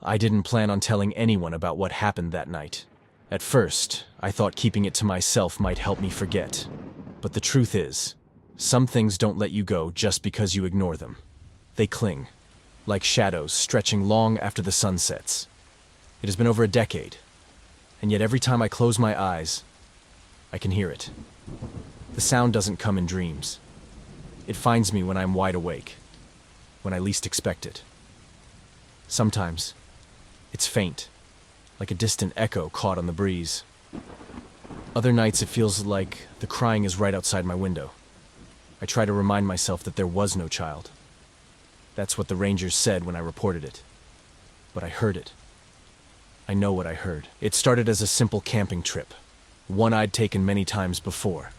I didn't plan on telling anyone about what happened that night. At first, I thought keeping it to myself might help me forget. But the truth is, some things don't let you go just because you ignore them. They cling, like shadows stretching long after the sun sets. It has been over a decade, and yet every time I close my eyes, I can hear it. The sound doesn't come in dreams. It finds me when I'm wide awake, when I least expect it. Sometimes, it's faint, like a distant echo caught on the breeze. Other nights it feels like the crying is right outside my window. I try to remind myself that there was no child. That's what the rangers said when I reported it. But I heard it. I know what I heard. It started as a simple camping trip, one I'd taken many times before.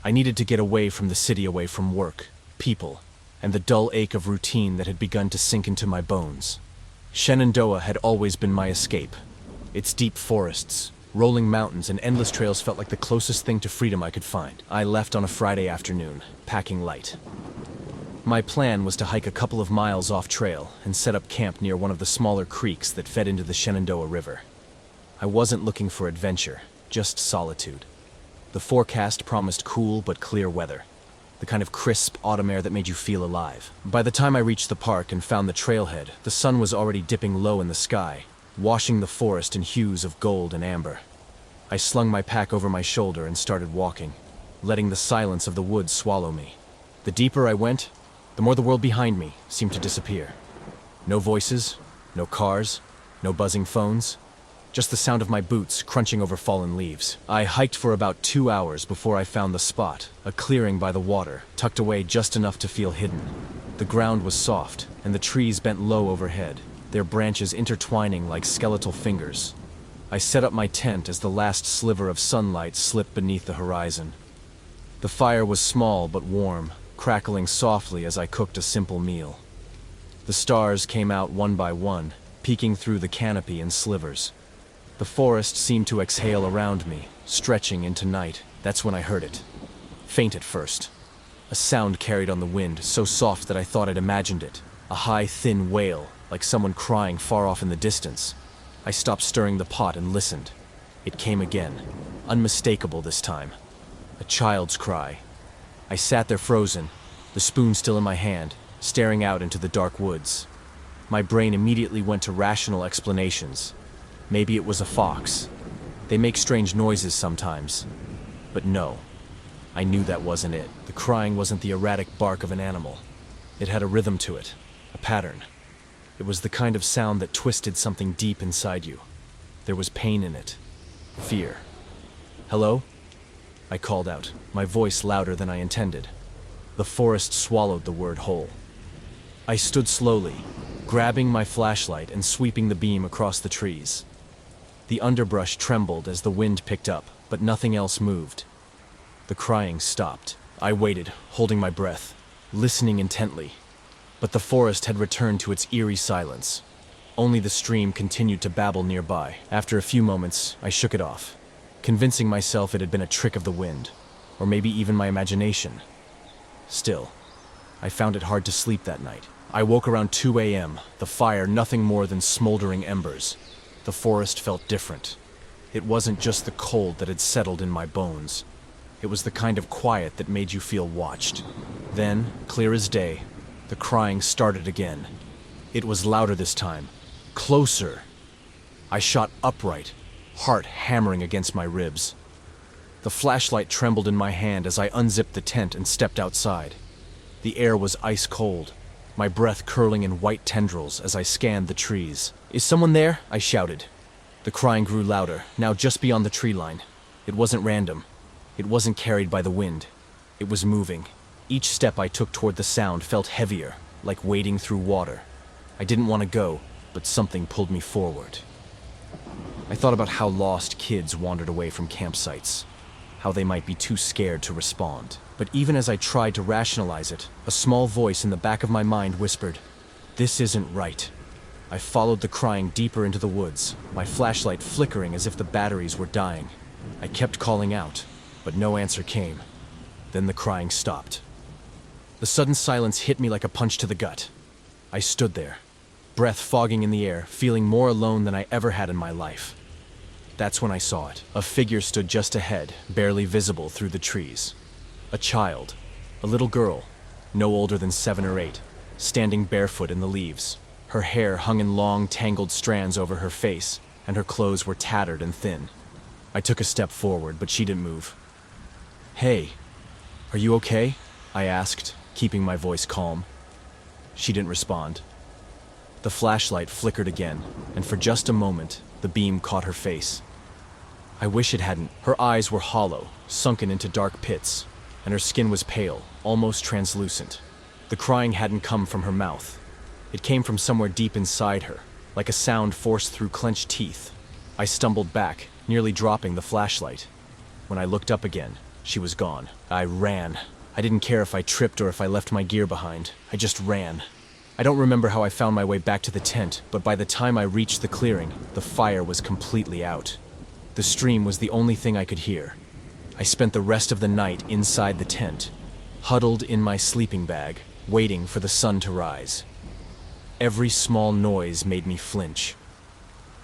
I needed to get away from the city, away from work, people, and the dull ache of routine that had begun to sink into my bones. Shenandoah had always been my escape. Its deep forests, rolling mountains, and endless trails felt like the closest thing to freedom I could find. I left on a Friday afternoon, packing light. My plan was to hike a couple of miles off trail and set up camp near one of the smaller creeks that fed into the Shenandoah River. I wasn't looking for adventure, just solitude. The forecast promised cool but clear weather, the kind of crisp autumn air that made you feel alive. By the time I reached the park and found the trailhead, the sun was already dipping low in the sky, washing the forest in hues of gold and amber. I slung my pack over my shoulder and started walking, letting the silence of the woods swallow me. The deeper I went, the more the world behind me seemed to disappear. No voices, no cars, no buzzing phones, just the sound of my boots crunching over fallen leaves. I hiked for about 2 hours before I found the spot, a clearing by the water, tucked away just enough to feel hidden. The ground was soft, and the trees bent low overhead, their branches intertwining like skeletal fingers. I set up my tent as the last sliver of sunlight slipped beneath the horizon. The fire was small but warm, crackling softly as I cooked a simple meal. The stars came out one by one, peeking through the canopy in slivers. The forest seemed to exhale around me, stretching into night. That's when I heard it. Faint at first. A sound carried on the wind, so soft that I thought I'd imagined it. A high, thin wail, like someone crying far off in the distance. I stopped stirring the pot and listened. It came again, unmistakable this time. A child's cry. I sat there frozen, the spoon still in my hand, staring out into the dark woods. My brain immediately went to rational explanations. Maybe it was a fox. They make strange noises sometimes. But no, I knew that wasn't it. The crying wasn't the erratic bark of an animal. It had a rhythm to it, a pattern. It was the kind of sound that twisted something deep inside you. There was pain in it, fear. "Hello?" I called out, my voice louder than I intended. The forest swallowed the word whole. I stood slowly, grabbing my flashlight and sweeping the beam across the trees. The underbrush trembled as the wind picked up, but nothing else moved. The crying stopped. I waited, holding my breath, listening intently. But the forest had returned to its eerie silence. Only the stream continued to babble nearby. After a few moments, I shook it off, convincing myself it had been a trick of the wind, or maybe even my imagination. Still, I found it hard to sleep that night. I woke around 2 a.m., the fire nothing more than smoldering embers. The forest felt different. It wasn't just the cold that had settled in my bones. It was the kind of quiet that made you feel watched. Then, clear as day, the crying started again. It was louder this time. Closer. I shot upright, heart hammering against my ribs. The flashlight trembled in my hand as I unzipped the tent and stepped outside. The air was ice cold, my breath curling in white tendrils as I scanned the trees. "Is someone there?" I shouted. The crying grew louder, now just beyond the tree line. It wasn't random. It wasn't carried by the wind. It was moving. Each step I took toward the sound felt heavier, like wading through water. I didn't want to go, but something pulled me forward. I thought about how lost kids wandered away from campsites, how they might be too scared to respond. But even as I tried to rationalize it, a small voice in the back of my mind whispered, "This isn't right." I followed the crying deeper into the woods, my flashlight flickering as if the batteries were dying. I kept calling out, but no answer came. Then the crying stopped. The sudden silence hit me like a punch to the gut. I stood there, breath fogging in the air, feeling more alone than I ever had in my life. That's when I saw it. A figure stood just ahead, barely visible through the trees. A child, a little girl, no older than 7 or 8, standing barefoot in the leaves. Her hair hung in long, tangled strands over her face, and her clothes were tattered and thin. I took a step forward, but she didn't move. "Hey, are you okay?" I asked, keeping my voice calm. She didn't respond. The flashlight flickered again, and for just a moment, the beam caught her face. I wish it hadn't. Her eyes were hollow, sunken into dark pits, and her skin was pale, almost translucent. The crying hadn't come from her mouth. It came from somewhere deep inside her, like a sound forced through clenched teeth. I stumbled back, nearly dropping the flashlight. When I looked up again, she was gone. I ran. I didn't care if I tripped or if I left my gear behind. I just ran. I don't remember how I found my way back to the tent, but by the time I reached the clearing, the fire was completely out. The stream was the only thing I could hear. I spent the rest of the night inside the tent, huddled in my sleeping bag, waiting for the sun to rise. Every small noise made me flinch.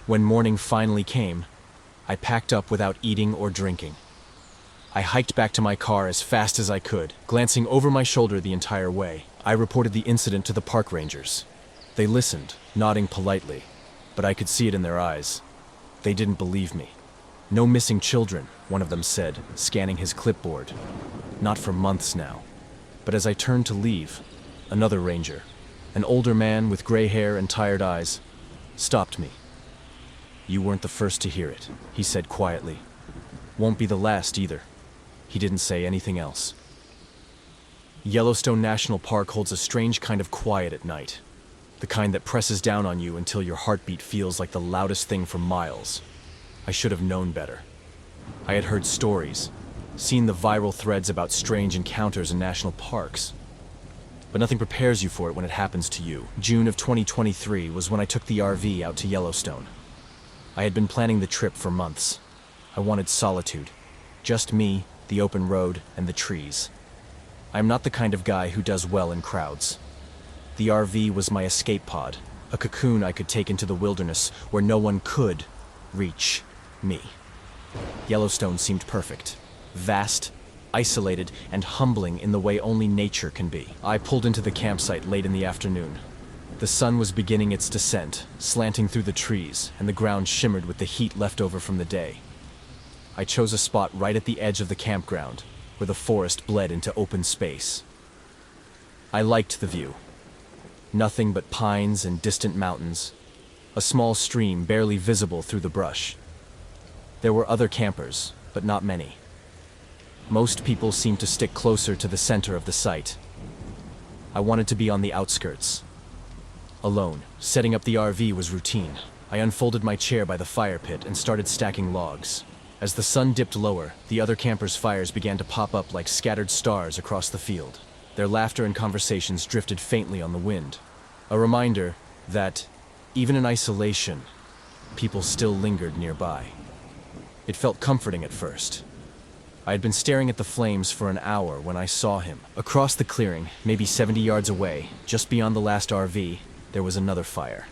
When morning finally came, I packed up without eating or drinking. I hiked back to my car as fast as I could, glancing over my shoulder the entire way. I reported the incident to the park rangers. They listened, nodding politely, but I could see it in their eyes. They didn't believe me. "No missing children," one of them said, scanning his clipboard. Not for months now. But as I turned to leave, another ranger, an older man with gray hair and tired eyes, stopped me. "You weren't the first to hear it," he said quietly. "Won't be the last either." He didn't say anything else. Yellowstone National Park holds a strange kind of quiet at night. The kind that presses down on you until your heartbeat feels like the loudest thing for miles. I should have known better. I had heard stories, seen the viral threads about strange encounters in national parks. But nothing prepares you for it when it happens to you. June of 2023 was when I took the RV out to Yellowstone. I had been planning the trip for months. I wanted solitude. Just me, the open road, and the trees. I am not the kind of guy who does well in crowds. The RV was my escape pod, a cocoon I could take into the wilderness where no one could reach me. Yellowstone seemed perfect. Vast, isolated, and humbling in the way only nature can be. I pulled into the campsite late in the afternoon. The sun was beginning its descent, slanting through the trees, and the ground shimmered with the heat left over from the day. I chose a spot right at the edge of the campground, where the forest bled into open space. I liked the view. Nothing but pines and distant mountains, a small stream barely visible through the brush. There were other campers, but not many. Most people seemed to stick closer to the center of the site. I wanted to be on the outskirts. Alone, setting up the RV was routine. I unfolded my chair by the fire pit and started stacking logs. As the sun dipped lower, the other campers' fires began to pop up like scattered stars across the field. Their laughter and conversations drifted faintly on the wind. A reminder that, even in isolation, people still lingered nearby. It felt comforting at first. I had been staring at the flames for an hour when I saw him. Across the clearing, maybe 70 yards away, just beyond the last RV, there was another fire.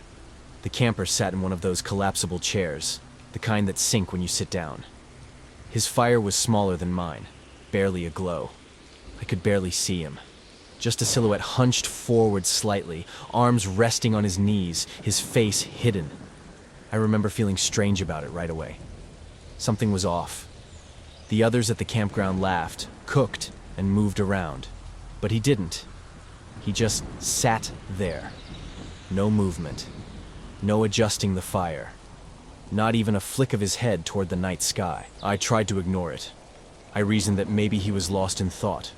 The camper sat in one of those collapsible chairs, the kind that sink when you sit down. His fire was smaller than mine, barely aglow. I could barely see him. Just a silhouette hunched forward slightly, arms resting on his knees, his face hidden. I remember feeling strange about it right away. Something was off. The others at the campground laughed, cooked, and moved around. But he didn't. He just sat there. No movement. No adjusting the fire. Not even a flick of his head toward the night sky. I tried to ignore it. I reasoned that maybe he was lost in thought,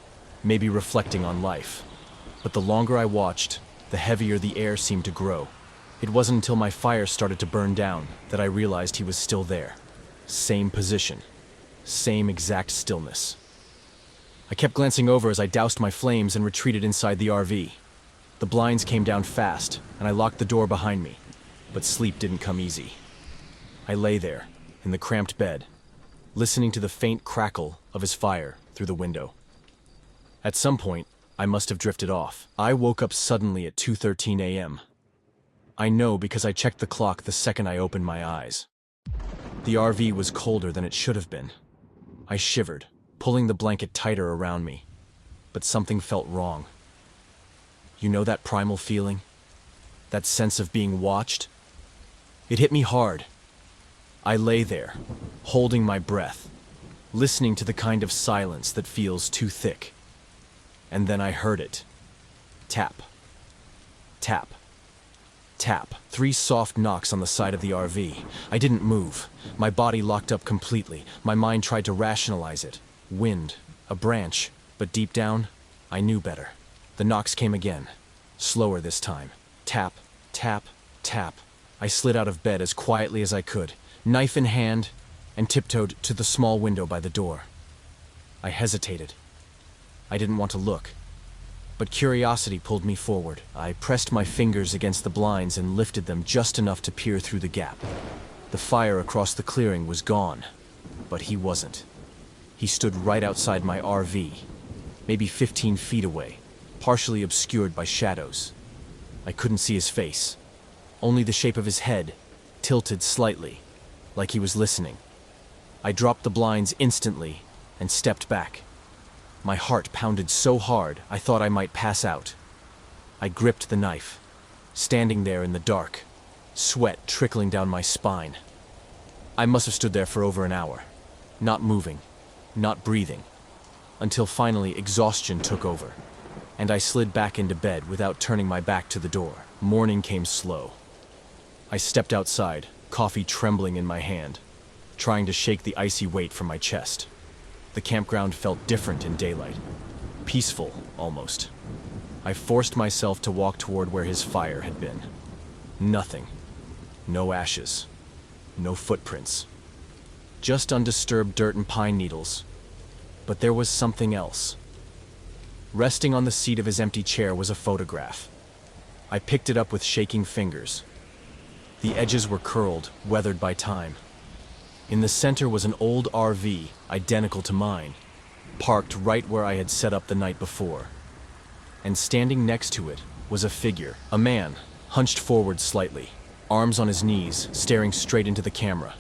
maybe reflecting on life. But the longer I watched, the heavier the air seemed to grow. It wasn't until my fire started to burn down that I realized he was still there. Same position. Same exact stillness. I kept glancing over as I doused my flames and retreated inside the RV. The blinds came down fast, and I locked the door behind me. But sleep didn't come easy. I lay there, in the cramped bed, listening to the faint crackle of his fire through the window. At some point, I must have drifted off. I woke up suddenly at 2:13 a.m. I know because I checked the clock the second I opened my eyes. The RV was colder than it should have been. I shivered, pulling the blanket tighter around me, but something felt wrong. You know that primal feeling? That sense of being watched? It hit me hard. I lay there, holding my breath, listening to the kind of silence that feels too thick. And then I heard it. Tap. Tap. Tap. 3 soft knocks on the side of the RV. I didn't move. My body locked up completely. My mind tried to rationalize it. Wind. A branch. But deep down, I knew better. The knocks came again. Slower this time. Tap. Tap. Tap. I slid out of bed as quietly as I could, knife in hand, and tiptoed to the small window by the door. I hesitated. I didn't want to look, but curiosity pulled me forward. I pressed my fingers against the blinds and lifted them just enough to peer through the gap. The fire across the clearing was gone, but he wasn't. He stood right outside my RV, maybe 15 feet away, partially obscured by shadows. I couldn't see his face, only the shape of his head, tilted slightly, like he was listening. I dropped the blinds instantly and stepped back. My heart pounded so hard I thought I might pass out. I gripped the knife, standing there in the dark, sweat trickling down my spine. I must have stood there for over an hour, not moving, not breathing, until finally exhaustion took over, and I slid back into bed without turning my back to the door. Morning came slow. I stepped outside, coffee trembling in my hand, trying to shake the icy weight from my chest. The campground felt different in daylight, peaceful almost. I forced myself to walk toward where his fire had been. Nothing. No ashes. No footprints. Just undisturbed dirt and pine needles. But there was something else. Resting on the seat of his empty chair was a photograph. I picked it up with shaking fingers. The edges were curled, weathered by time. In the center was an old RV, identical to mine, parked right where I had set up the night before. And standing next to it was a figure, a man, hunched forward slightly, arms on his knees, staring straight into the camera.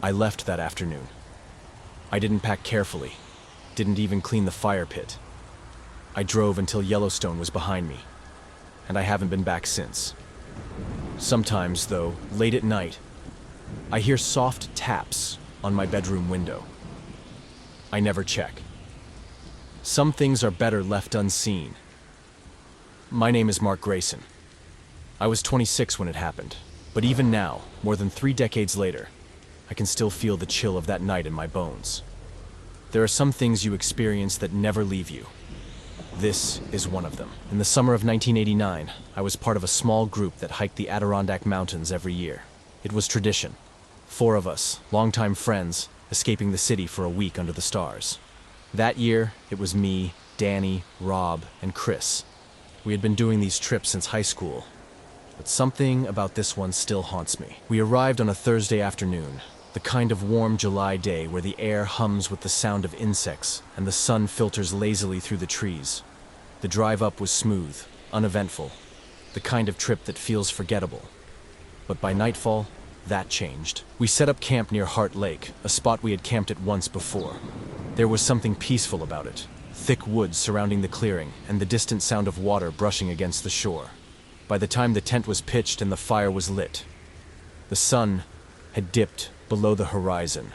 I left that afternoon. I didn't pack carefully, didn't even clean the fire pit. I drove until Yellowstone was behind me, and I haven't been back since. Sometimes, though, late at night, I hear soft taps on my bedroom window. I never check. Some things are better left unseen. My name is Mark Grayson. I was 26 when it happened, but even now, more than 3 decades later, I can still feel the chill of that night in my bones. There are some things you experience that never leave you. This is one of them. In the summer of 1989, I was part of a small group that hiked the Adirondack Mountains every year. It was tradition. 4 of us, longtime friends, escaping the city for a week under the stars. That year, it was me, Danny, Rob, and Chris. We had been doing these trips since high school, but something about this one still haunts me. We arrived on a Thursday afternoon, the kind of warm July day where the air hums with the sound of insects and the sun filters lazily through the trees. The drive up was smooth, uneventful, the kind of trip that feels forgettable. But by nightfall, that changed. We set up camp near Heart Lake, a spot we had camped at once before. There was something peaceful about it. Thick woods surrounding the clearing, and the distant sound of water brushing against the shore. By the time the tent was pitched and the fire was lit, the sun had dipped below the horizon,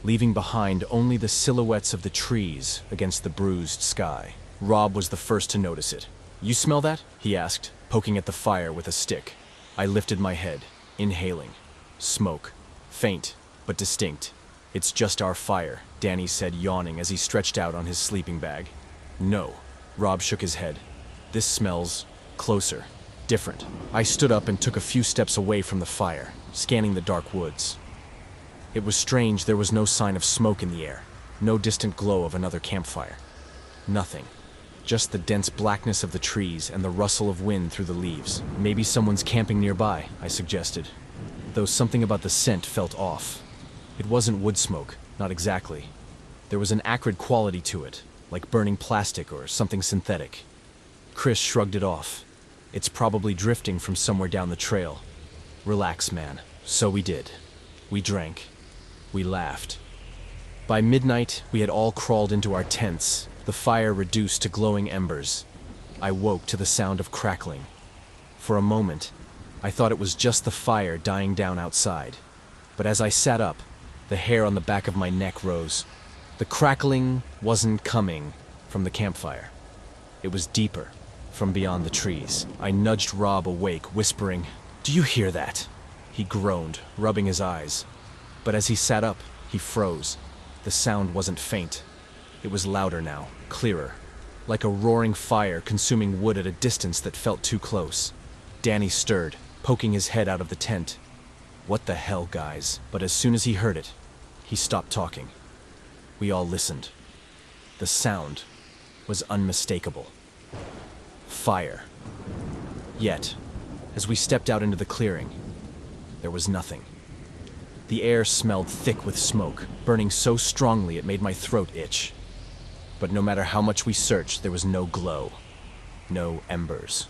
leaving behind only the silhouettes of the trees against the bruised sky. Rob was the first to notice it. "You smell that?" he asked, poking at the fire with a stick. I lifted my head, inhaling. Smoke. Faint, but distinct. "It's just our fire," Danny said, yawning as he stretched out on his sleeping bag. "No." Rob shook his head. "This smells closer, different." I stood up and took a few steps away from the fire, scanning the dark woods. It was strange there was no sign of smoke in the air, no distant glow of another campfire. Nothing. Just the dense blackness of the trees and the rustle of wind through the leaves. "Maybe someone's camping nearby," I suggested, though something about the scent felt off. It wasn't wood smoke, not exactly. There was an acrid quality to it, like burning plastic or something synthetic. Chris shrugged it off. It's probably drifting from somewhere down the trail. Relax, man. So we did. We drank. We laughed. By midnight, we had all crawled into our tents, the fire reduced to glowing embers. I woke to the sound of crackling. For a moment, I thought it was just the fire dying down outside. But as I sat up, the hair on the back of my neck rose. The crackling wasn't coming from the campfire. It was deeper, from beyond the trees. I nudged Rob awake, whispering, "Do you hear that?" He groaned, rubbing his eyes. But as he sat up, he froze. The sound wasn't faint. It was louder now, clearer, like a roaring fire consuming wood at a distance that felt too close. Danny stirred, poking his head out of the tent. "What the hell, guys?" But as soon as he heard it, he stopped talking. We all listened. The sound was unmistakable. Fire. Yet, as we stepped out into the clearing, there was nothing. The air smelled thick with smoke, burning so strongly it made my throat itch. But no matter how much we searched, there was no glow, no embers,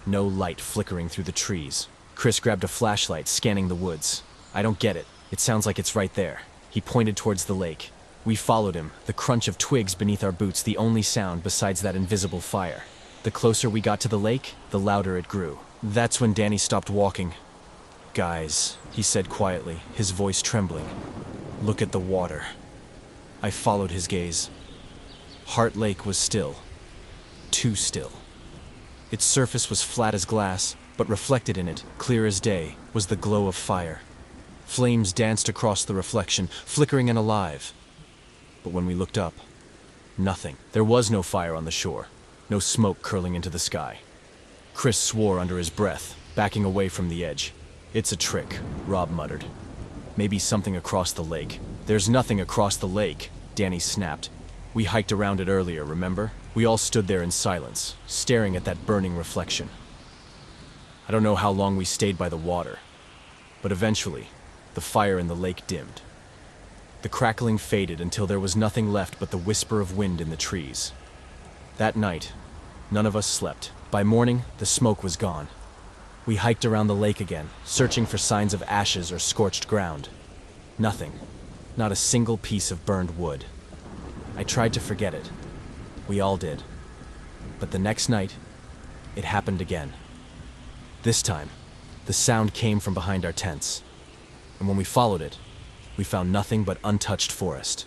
no light flickering through the trees. Chris grabbed a flashlight, scanning the woods. "I don't get it. It sounds like it's right there." He pointed towards the lake. We followed him, the crunch of twigs beneath our boots the only sound besides that invisible fire. The closer we got to the lake, the louder it grew. That's when Danny stopped walking. "Guys," he said quietly, his voice trembling. "Look at the water." I followed his gaze. Heart Lake was still. Too still. Its surface was flat as glass, but reflected in it, clear as day, was the glow of fire. Flames danced across the reflection, flickering and alive. But when we looked up, nothing. There was no fire on the shore, no smoke curling into the sky. Chris swore under his breath, backing away from the edge. "It's a trick," Rob muttered. "Maybe something across the lake." "There's nothing across the lake," Danny snapped. "We hiked around it earlier, remember?" We all stood there in silence, staring at that burning reflection. I don't know how long we stayed by the water, but eventually, the fire in the lake dimmed. The crackling faded until there was nothing left but the whisper of wind in the trees. That night, none of us slept. By morning, the smoke was gone. We hiked around the lake again, searching for signs of ashes or scorched ground. Nothing. Not a single piece of burned wood. I tried to forget it. We all did. But the next night, it happened again. This time, the sound came from behind our tents. And when we followed it, we found nothing but untouched forest.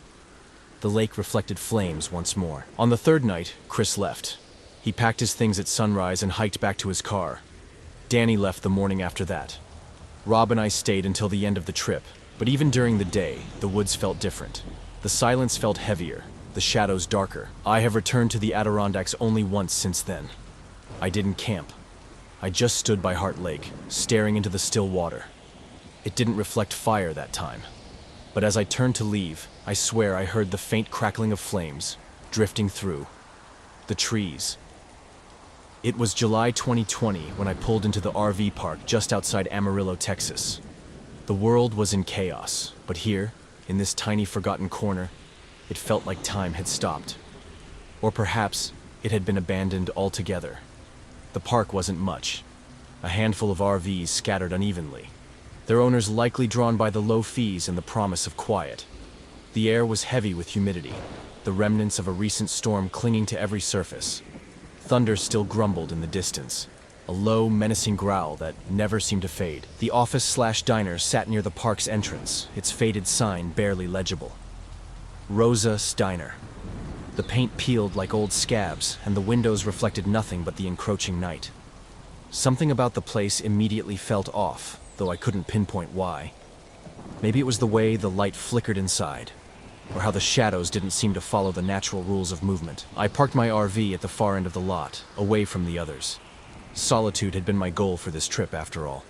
The lake reflected flames once more. On the third night, Chris left. He packed his things at sunrise and hiked back to his car. Danny left the morning after that. Rob and I stayed until the end of the trip, but even during the day, the woods felt different. The silence felt heavier, the shadows darker. I have returned to the Adirondacks only once since then. I didn't camp. I just stood by Heart Lake, staring into the still water. It didn't reflect fire that time. But as I turned to leave, I swear I heard the faint crackling of flames, drifting through the trees. It was July 2020 when I pulled into the RV park just outside Amarillo, Texas. The world was in chaos, but here, in this tiny forgotten corner, it felt like time had stopped. Or perhaps it had been abandoned altogether. The park wasn't much. A handful of RVs scattered unevenly, their owners likely drawn by the low fees and the promise of quiet. The air was heavy with humidity, the remnants of a recent storm clinging to every surface. Thunder still grumbled in the distance, a low, menacing growl that never seemed to fade. The office/diner sat near the park's entrance, its faded sign barely legible. Rosa's Diner. The paint peeled like old scabs, and the windows reflected nothing but the encroaching night. Something about the place immediately felt off, though I couldn't pinpoint why. Maybe it was the way the light flickered inside, or how the shadows didn't seem to follow the natural rules of movement. I parked my RV at the far end of the lot, away from the others. Solitude had been my goal for this trip, after all.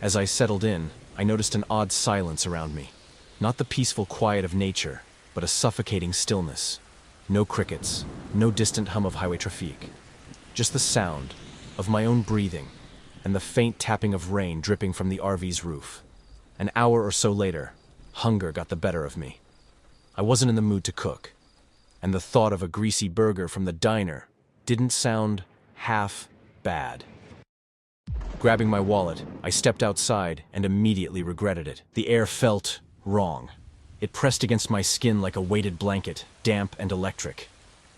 As I settled in, I noticed an odd silence around me. Not the peaceful quiet of nature, but a suffocating stillness. No crickets, no distant hum of highway traffic. Just the sound of my own breathing and the faint tapping of rain dripping from the RV's roof. An hour or so later, hunger got the better of me. I wasn't in the mood to cook, and the thought of a greasy burger from the diner didn't sound half bad. Grabbing my wallet, I stepped outside and immediately regretted it. The air felt wrong. It pressed against my skin like a weighted blanket, damp and electric.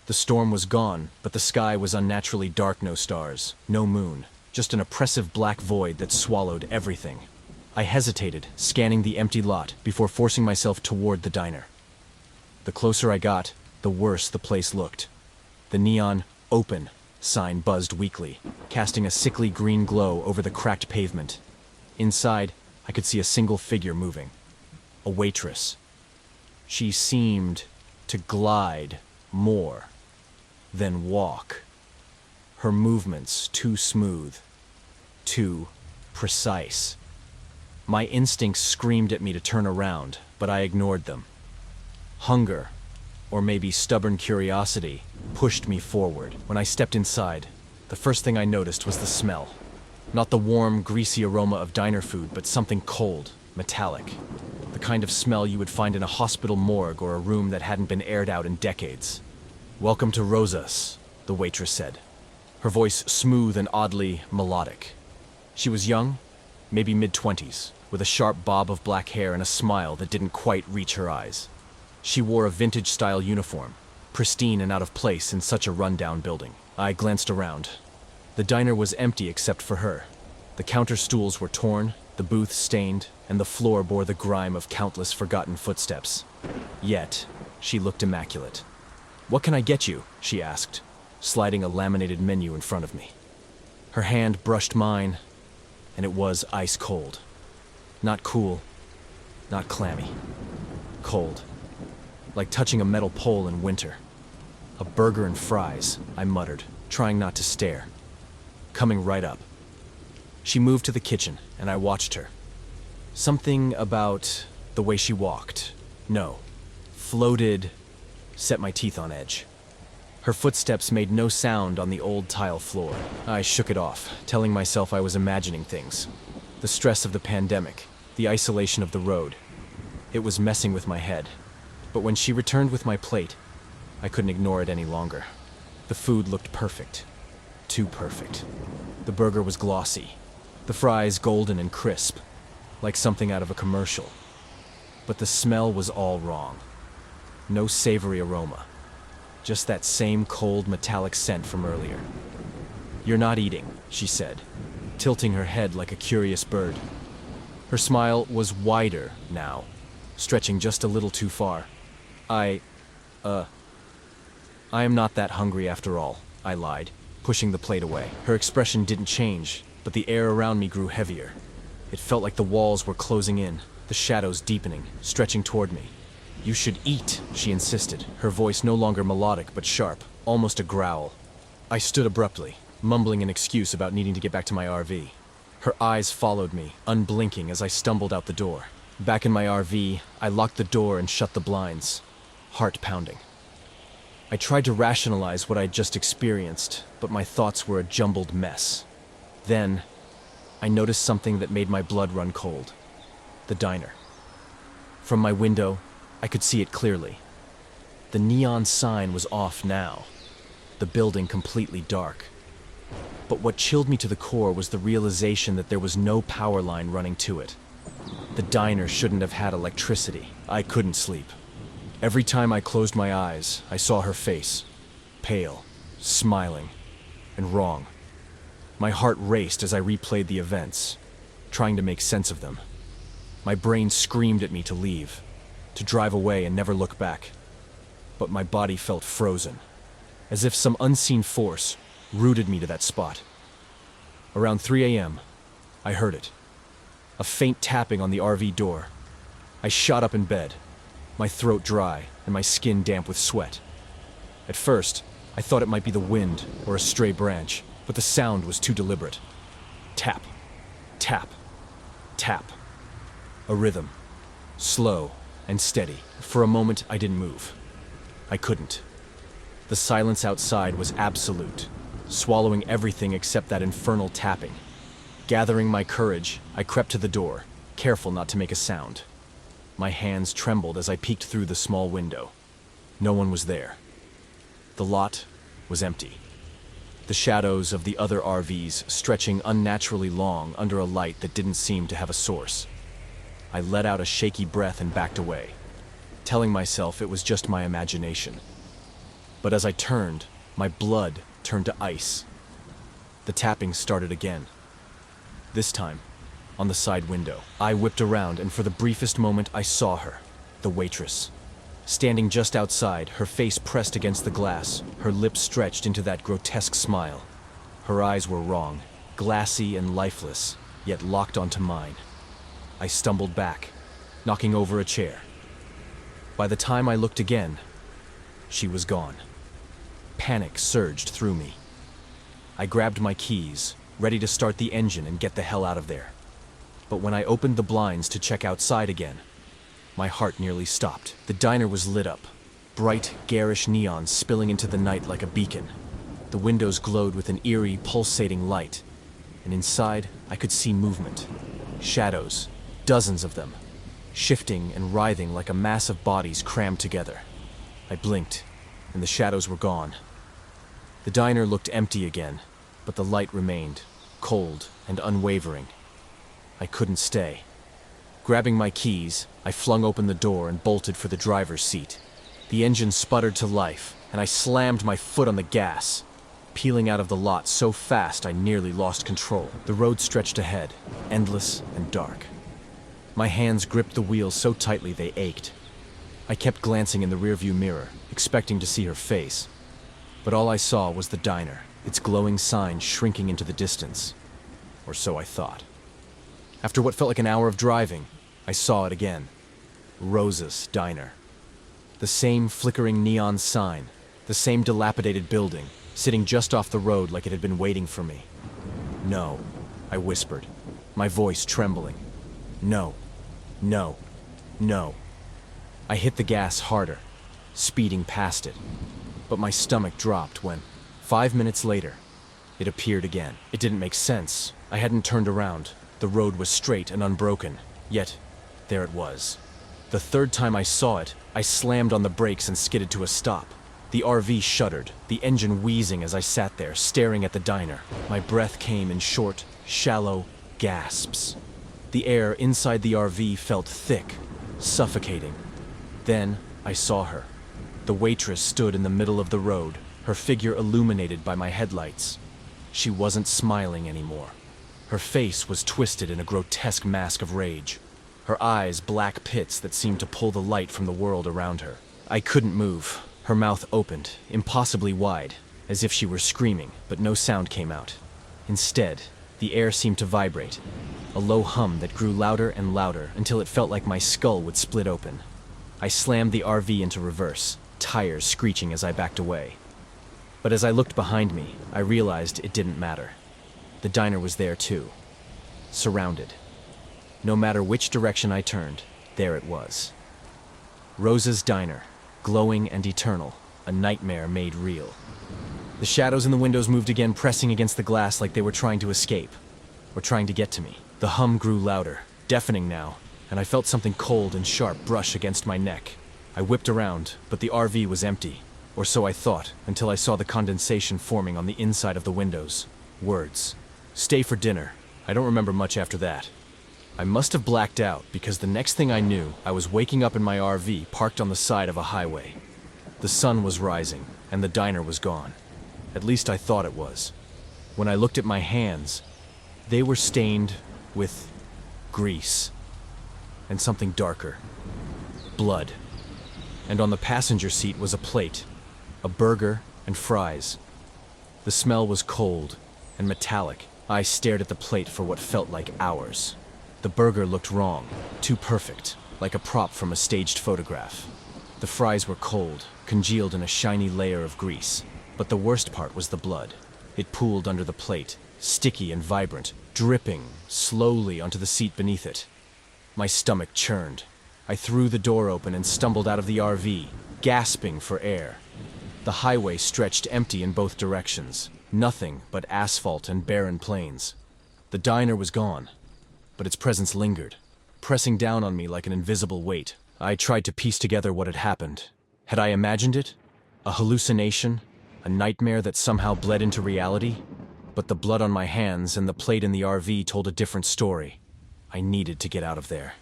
The storm was gone, but the sky was unnaturally dark. No stars, no moon, just an oppressive black void that swallowed everything. I hesitated, scanning the empty lot before forcing myself toward the diner. The closer I got, the worse the place looked. The neon "Open" sign buzzed weakly, casting a sickly green glow over the cracked pavement. Inside, I could see a single figure moving. A waitress. She seemed to glide more than walk. Her movements too smooth, too precise. My instincts screamed at me to turn around, but I ignored them. Hunger, or maybe stubborn curiosity, pushed me forward. When I stepped inside, the first thing I noticed was the smell. Not the warm, greasy aroma of diner food, but something cold, metallic. The kind of smell you would find in a hospital morgue or a room that hadn't been aired out in decades. "Welcome to Rosa's," the waitress said, her voice smooth and oddly melodic. She was young, maybe mid-20s, with a sharp bob of black hair and a smile that didn't quite reach her eyes. She wore a vintage-style uniform, pristine and out of place in such a run-down building. I glanced around. The diner was empty except for her. The counter stools were torn, the booth stained, and the floor bore the grime of countless forgotten footsteps. Yet, she looked immaculate. "What can I get you?" she asked, sliding a laminated menu in front of me. Her hand brushed mine, and it was ice cold. Not cool, not clammy. Cold. Like touching a metal pole in winter. "A burger and fries," I muttered, trying not to stare. Coming right up. She moved to the kitchen, and I watched her. Something about the way she walked, floated, set my teeth on edge. Her footsteps made no sound on the old tile floor. I shook it off, telling myself I was imagining things. The stress of the pandemic, the isolation of the road. It was messing with my head. But when she returned with my plate, I couldn't ignore it any longer. The food looked perfect. Too perfect. The burger was glossy. The fries golden and crisp, like something out of a commercial. But the smell was all wrong. No savory aroma. Just that same cold metallic scent from earlier. "You're not eating," she said, tilting her head like a curious bird. Her smile was wider now, stretching just a little too far. I am not that hungry after all," I lied, pushing the plate away. Her expression didn't change, but the air around me grew heavier. It felt like the walls were closing in, the shadows deepening, stretching toward me. "You should eat," she insisted, her voice no longer melodic but sharp, almost a growl. I stood abruptly, mumbling an excuse about needing to get back to my RV. Her eyes followed me, unblinking as I stumbled out the door. Back in my RV, I locked the door and shut the blinds, heart pounding. I tried to rationalize what I'd just experienced, but my thoughts were a jumbled mess. Then, I noticed something that made my blood run cold. The diner. From my window, I could see it clearly. The neon sign was off now, the building completely dark. But what chilled me to the core was the realization that there was no power line running to it. The diner shouldn't have had electricity. I couldn't sleep. Every time I closed my eyes, I saw her face, pale, smiling, and wrong. My heart raced as I replayed the events, trying to make sense of them. My brain screamed at me to leave, to drive away and never look back. But my body felt frozen, as if some unseen force rooted me to that spot. Around 3 a.m., I heard it. A faint tapping on the RV door. I shot up in bed, my throat dry and my skin damp with sweat. At first, I thought it might be the wind or a stray branch, but the sound was too deliberate. Tap, tap, tap. A rhythm, slow and steady. For a moment, I didn't move. I couldn't. The silence outside was absolute, swallowing everything except that infernal tapping. Gathering my courage, I crept to the door, careful not to make a sound. My hands trembled as I peeked through the small window. No one was there. The lot was empty. the shadows of the other RVs stretching unnaturally long under a light that didn't seem to have a source. I let out a shaky breath and backed away, telling myself it was just my imagination. But as I turned, my blood turned to ice. The tapping started again. This time, on the side window. I whipped around, and for the briefest moment I saw her, the waitress. Standing just outside, her face pressed against the glass, her lips stretched into that grotesque smile. Her eyes were wrong, glassy and lifeless, yet locked onto mine. I stumbled back, knocking over a chair. By the time I looked again, she was gone. Panic surged through me. I grabbed my keys, ready to start the engine and get the hell out of there. But when I opened the blinds to check outside again, my heart nearly stopped. The diner was lit up, bright, garish neon spilling into the night like a beacon. The windows glowed with an eerie, pulsating light, and inside I could see movement. Shadows, dozens of them, shifting and writhing like a mass of bodies crammed together. I blinked, and the shadows were gone. The diner looked empty again, but the light remained, cold and unwavering. I couldn't stay. Grabbing my keys, I flung open the door and bolted for the driver's seat. The engine sputtered to life, and I slammed my foot on the gas, peeling out of the lot so fast I nearly lost control. The road stretched ahead, endless and dark. My hands gripped the wheel so tightly they ached. I kept glancing in the rearview mirror, expecting to see her face. But all I saw was the diner, its glowing sign shrinking into the distance. Or so I thought. After what felt like an hour of driving, I saw it again. Rosa's Diner. The same flickering neon sign, the same dilapidated building, sitting just off the road like it had been waiting for me. No, I whispered, my voice trembling. No, no, no. I hit the gas harder, speeding past it. But my stomach dropped when, 5 minutes later, it appeared again. It didn't make sense. I hadn't turned around. The road was straight and unbroken, yet there it was. The third time I saw it, I slammed on the brakes and skidded to a stop. The RV shuddered, the engine wheezing as I sat there, staring at the diner. My breath came in short, shallow gasps. The air inside the RV felt thick, suffocating. Then I saw her. The waitress stood in the middle of the road, her figure illuminated by my headlights. She wasn't smiling anymore. Her face was twisted in a grotesque mask of rage. Her eyes black pits that seemed to pull the light from the world around her. I couldn't move. Her mouth opened, impossibly wide, as if she were screaming, but no sound came out. Instead, the air seemed to vibrate, a low hum that grew louder and louder until it felt like my skull would split open. I slammed the RV into reverse, tires screeching as I backed away. But as I looked behind me, I realized it didn't matter. The diner was there too, surrounded. No matter which direction I turned, there it was. Rosa's Diner, glowing and eternal, a nightmare made real. The shadows in the windows moved again, pressing against the glass like they were trying to escape, or trying to get to me. The hum grew louder, deafening now, and I felt something cold and sharp brush against my neck. I whipped around, but the RV was empty, or so I thought, until I saw the condensation forming on the inside of the windows. Words. Stay for dinner. I don't remember much after that. I must have blacked out because the next thing I knew, I was waking up in my RV parked on the side of a highway. The sun was rising, and the diner was gone. At least I thought it was. When I looked at my hands, they were stained with grease and something darker. Blood. And on the passenger seat was a plate, a burger and fries. The smell was cold and metallic. I stared at the plate for what felt like hours. The burger looked wrong, too perfect, like a prop from a staged photograph. The fries were cold, congealed in a shiny layer of grease. But the worst part was the blood. It pooled under the plate, sticky and vibrant, dripping slowly onto the seat beneath it. My stomach churned. I threw the door open and stumbled out of the RV, gasping for air. The highway stretched empty in both directions, nothing but asphalt and barren plains. The diner was gone, but its presence lingered, pressing down on me like an invisible weight. I tried to piece together what had happened. Had I imagined it? A hallucination? A nightmare that somehow bled into reality? But the blood on my hands and the plate in the RV told a different story. I needed to get out of there.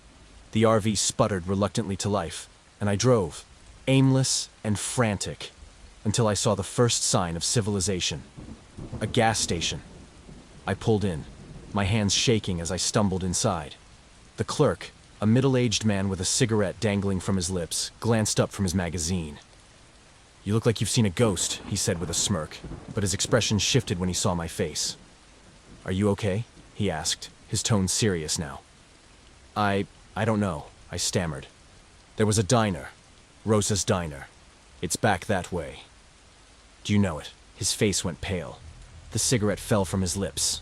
The RV sputtered reluctantly to life, and I drove, aimless and frantic, until I saw the first sign of civilization. A gas station. I pulled in, my hands shaking as I stumbled inside. The clerk, a middle-aged man with a cigarette dangling from his lips, glanced up from his magazine. "You look like you've seen a ghost," he said with a smirk, but his expression shifted when he saw my face. "Are you okay?" he asked, his tone serious now. I don't know," I stammered. "There was a diner. Rosa's Diner. It's back that way." "Do you know it?" His face went pale. The cigarette fell from his lips.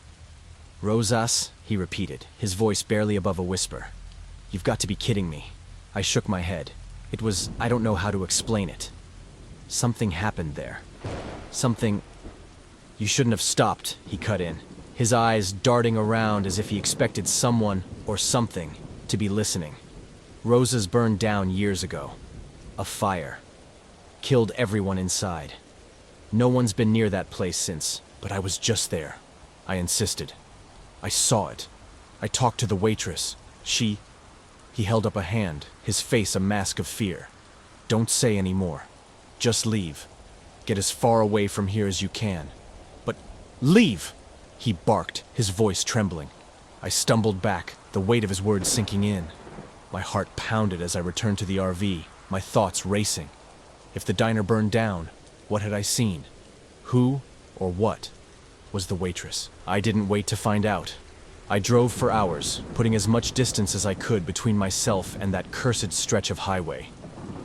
"Rosas?" he repeated, his voice barely above a whisper. "You've got to be kidding me." I shook my head. I don't know how to explain it. Something happened there. Something... "You shouldn't have stopped," he cut in, his eyes darting around as if he expected someone, or something, to be listening. "Rosa's burned down years ago. A fire. Killed everyone inside. No one's been near that place since, but I was just there." I insisted. "I saw it. I talked to the waitress. She..." He held up a hand, his face a mask of fear. "Don't say any more. Just leave. Get as far away from here as you can." "But leave!" he barked, his voice trembling. I stumbled back, the weight of his words sinking in. My heart pounded as I returned to the RV, my thoughts racing. If the diner burned down, what had I seen? Who, or what, was the waitress? I didn't wait to find out. I drove for hours, putting as much distance as I could between myself and that cursed stretch of highway.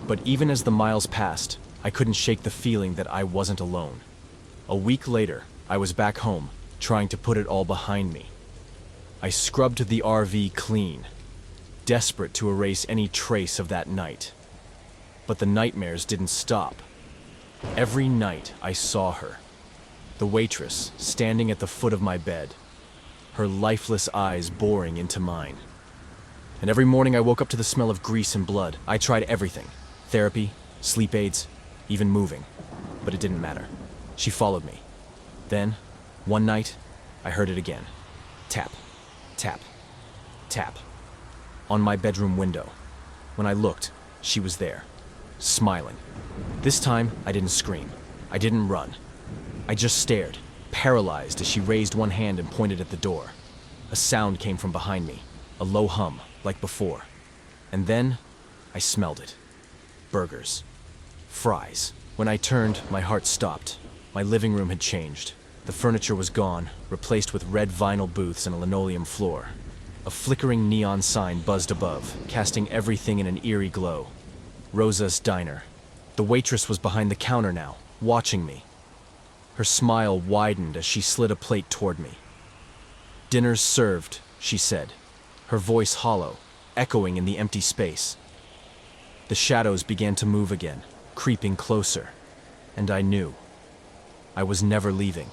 But even as the miles passed, I couldn't shake the feeling that I wasn't alone. A week later, I was back home, trying to put it all behind me. I scrubbed the RV clean, desperate to erase any trace of that night. But the nightmares didn't stop. Every night I saw her, the waitress standing at the foot of my bed, her lifeless eyes boring into mine. And every morning I woke up to the smell of grease and blood. I tried everything, therapy, sleep aids, even moving, but it didn't matter. She followed me. Then, one night, I heard it again. Tap, tap, tap. On my bedroom window. When I looked, she was there, smiling. This time, I didn't scream. I didn't run. I just stared, paralyzed as she raised one hand and pointed at the door. A sound came from behind me, a low hum, like before. And then, I smelled it. Burgers. Fries. When I turned, my heart stopped. My living room had changed. The furniture was gone, replaced with red vinyl booths and a linoleum floor. A flickering neon sign buzzed above, casting everything in an eerie glow. Rosa's Diner. The waitress was behind the counter now, watching me. Her smile widened as she slid a plate toward me. "Dinner's served," she said, her voice hollow, echoing in the empty space. The shadows began to move again, creeping closer, and I knew I was never leaving.